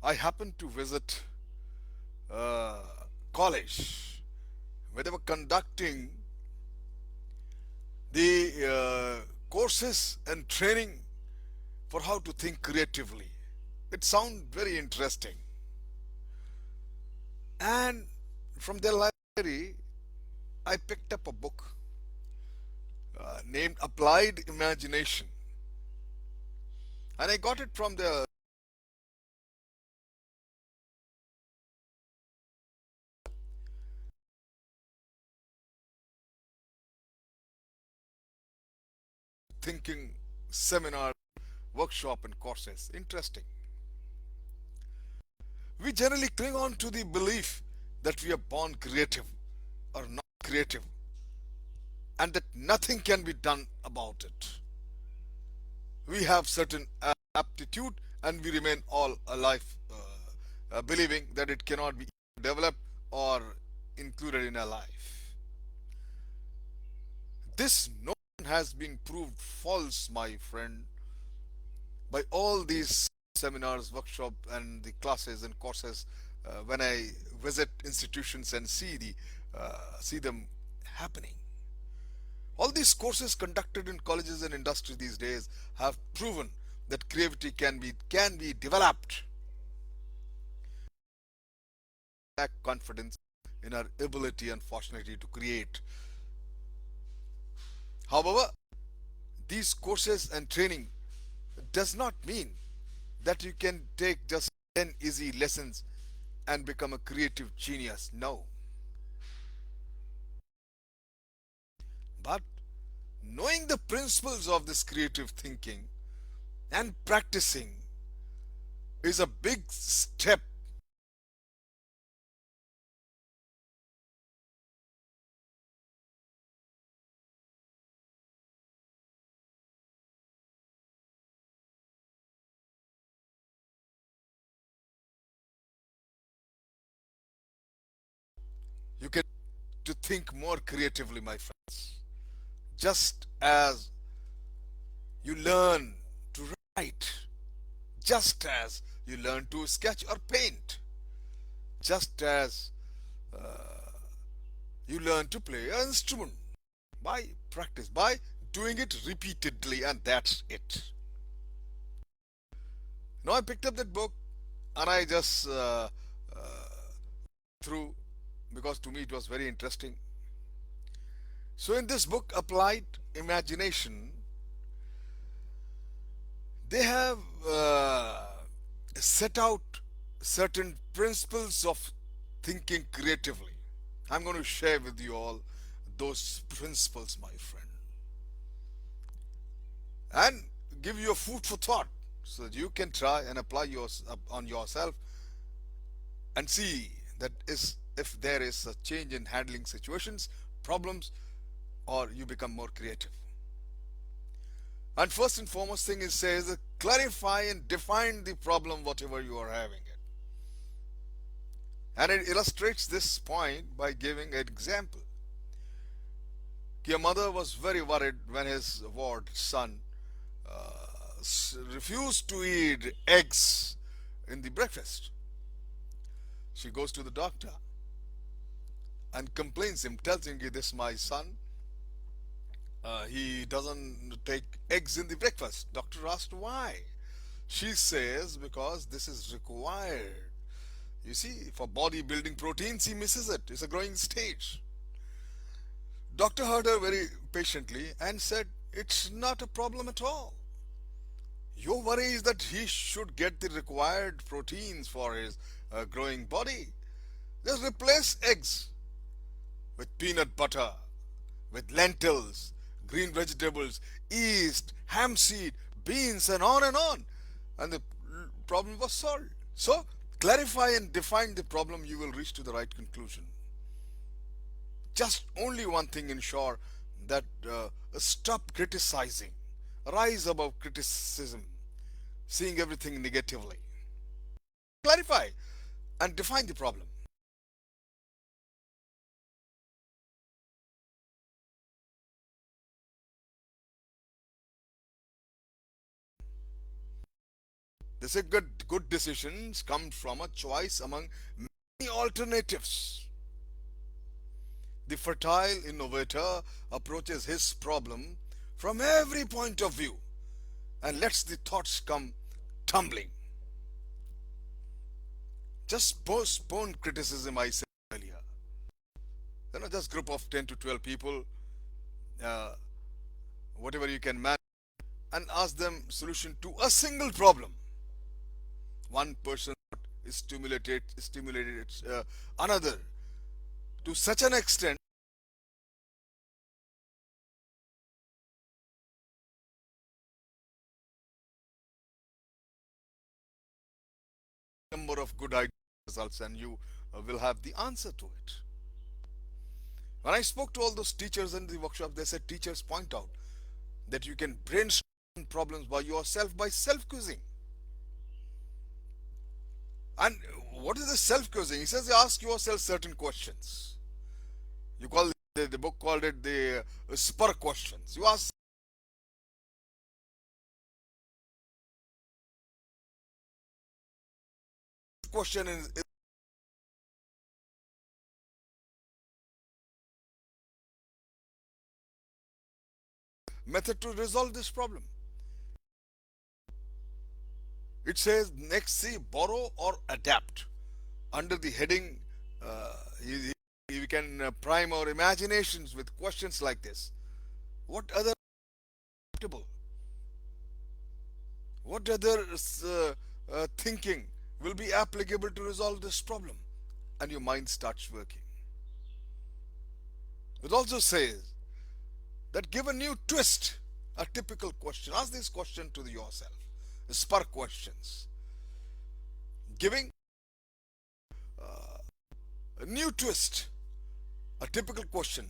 I happened to visit a college where they were conducting the courses and training for how to think creatively. It sounded very interesting. And from their library, I picked up a book named Applied Imagination. And I got it from the thinking seminar, workshop, and courses. Interesting. We generally cling on to the belief that we are born creative or not creative and that nothing can be done about it. We have certain aptitude and we remain all alive believing that it cannot be developed or included in our life. This notion has been proved false, my friend, by all these seminars, workshops, and the classes and courses when I visit institutions and see them happening. All these courses conducted in colleges and industry these days have proven that creativity can be developed. Lack confidence in our ability, unfortunately, to create. However, these courses and training does not mean that you can take just 10 easy lessons and become a creative genius. No. But knowing the principles of this creative thinking and practicing is a big step. You can to think more creatively, my friends. Just as you learn to write, just as you learn to sketch or paint, just as you learn to play an instrument by practice, by doing it repeatedly, and that's it. Now I picked up that book and I just through because to me it was very interesting. So in this book, Applied Imagination, they have set out certain principles of thinking creatively. I'm going to share with you all those principles, my friend, and give you a food for thought so that you can try and apply yours on yourself and see that is if there is a change in handling situations, problems, or you become more creative. And first and foremost thing it says clarify and define the problem whatever you are having it. And it illustrates this point by giving an example. Your mother was very worried when his ward son refused to eat eggs in the breakfast. She goes to the doctor and complains him, tells him, this my son, he doesn't take eggs in the breakfast. Doctor asked why. She says because this is required. You see, for bodybuilding proteins, he misses it. It's a growing stage. Doctor heard her very patiently and said, it's not a problem at all. Your worry is that he should get the required proteins for his growing body. Just replace eggs with peanut butter, with lentils, green vegetables, yeast, hemp seed, beans, and on and on. And the problem was solved. So, clarify and define the problem, you will reach to the right conclusion. Just only one thing ensure that stop criticizing, rise above criticism, seeing everything negatively. Clarify and define the problem. They say good decisions come from a choice among many alternatives. The fertile innovator approaches his problem from every point of view and lets the thoughts come tumbling. Just postpone criticism, I said earlier. Just group of 10 to 12 people, uh, whatever you can manage, and ask them solution to a single problem. One person stimulated another to such an extent number of good ideas results, and you will have the answer to it. When I spoke to all those teachers in the workshop, they said teachers point out that you can brainstorm problems by yourself by self quizzing. And what is the self quizzing? He says you ask yourself certain questions. You call the book called it the spur questions. You ask question is method to resolve this problem. It says next, see, borrow or adapt. Under the heading, we can prime our imaginations with questions like this. What other adaptable? What other thinking will be applicable to resolve this problem? And your mind starts working. It also says that give a new twist, a typical question. Ask this question to yourself. Spark questions. Giving a new twist, a typical question.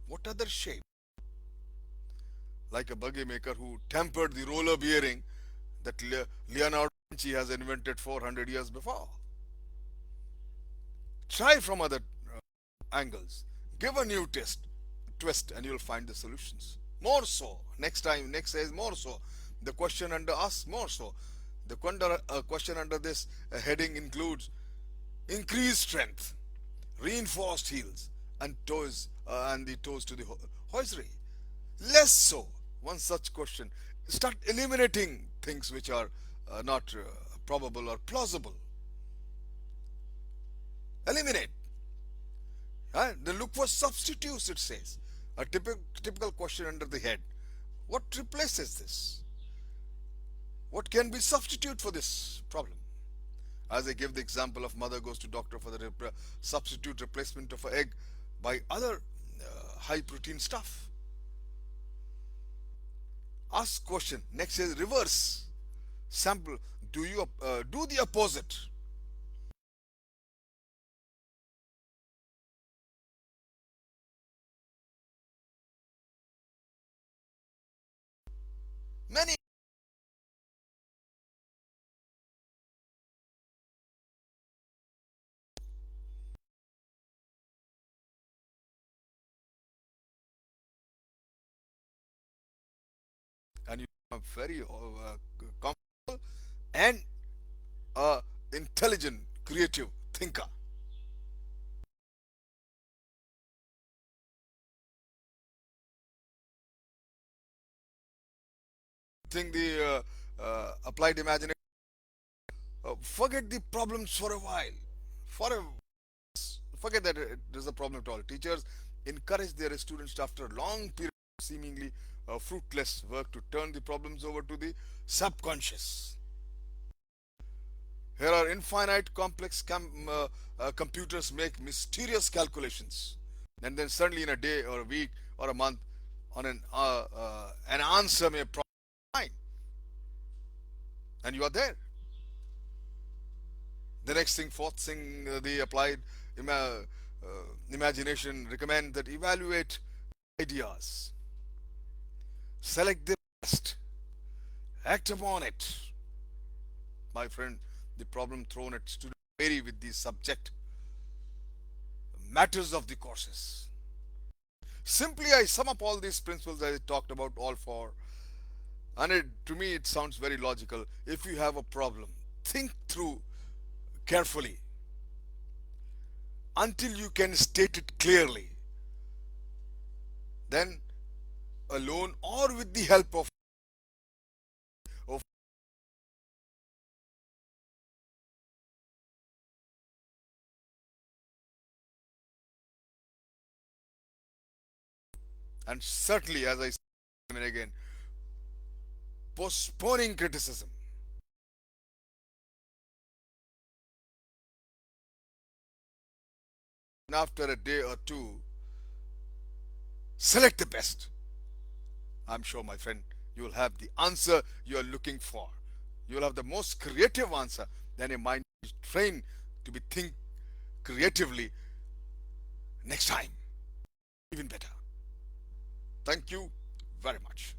What other shape? Like a buggy maker who tempered the roller bearing that Leonardo da Vinci has invented 400 years before. Try from other angles. Give a new twist, and you'll find the solutions. More so. Next says more so. The question under ask more so. The question under this heading includes increased strength, reinforced heels, and the toes to the hosiery. Less so. One such question. Start eliminating things which are not probable or plausible. Eliminate. Then look for substitutes, it says. A typical question under the head. What replaces this? What can be substitute for this problem? As I give the example of mother goes to doctor for the substitute replacement of egg by other high protein stuff. Ask question. Next is reverse. Sample. Do you do the opposite? Many, and you are very comfortable and intelligent, creative thinker. Think the applied imagination. Forget the problems for a while. For a Forget that it is a problem at all. Teachers encourage their students to, after a long period of seemingly fruitless work, to turn the problems over to the subconscious. Here are infinite complex computers make mysterious calculations, and then suddenly in a day or a week or a month, on an answer may find, and you are there. The next thing, fourth thing, the applied imagination recommend that evaluate ideas, select the best, act upon it. My friend, the problem thrown at students vary with the subject matters of the courses. Simply, I sum up all these principles I talked about all for And to me, it sounds very logical. If you have a problem, think through carefully until you can state it clearly. Then, alone or with the help of and certainly, as I said and again, postponing criticism. And after a day or two, select the best. I'm sure, my friend, you will have the answer you are looking for. You will have the most creative answer. Then your mind is trained to be think creatively next time. Even better. Thank you very much.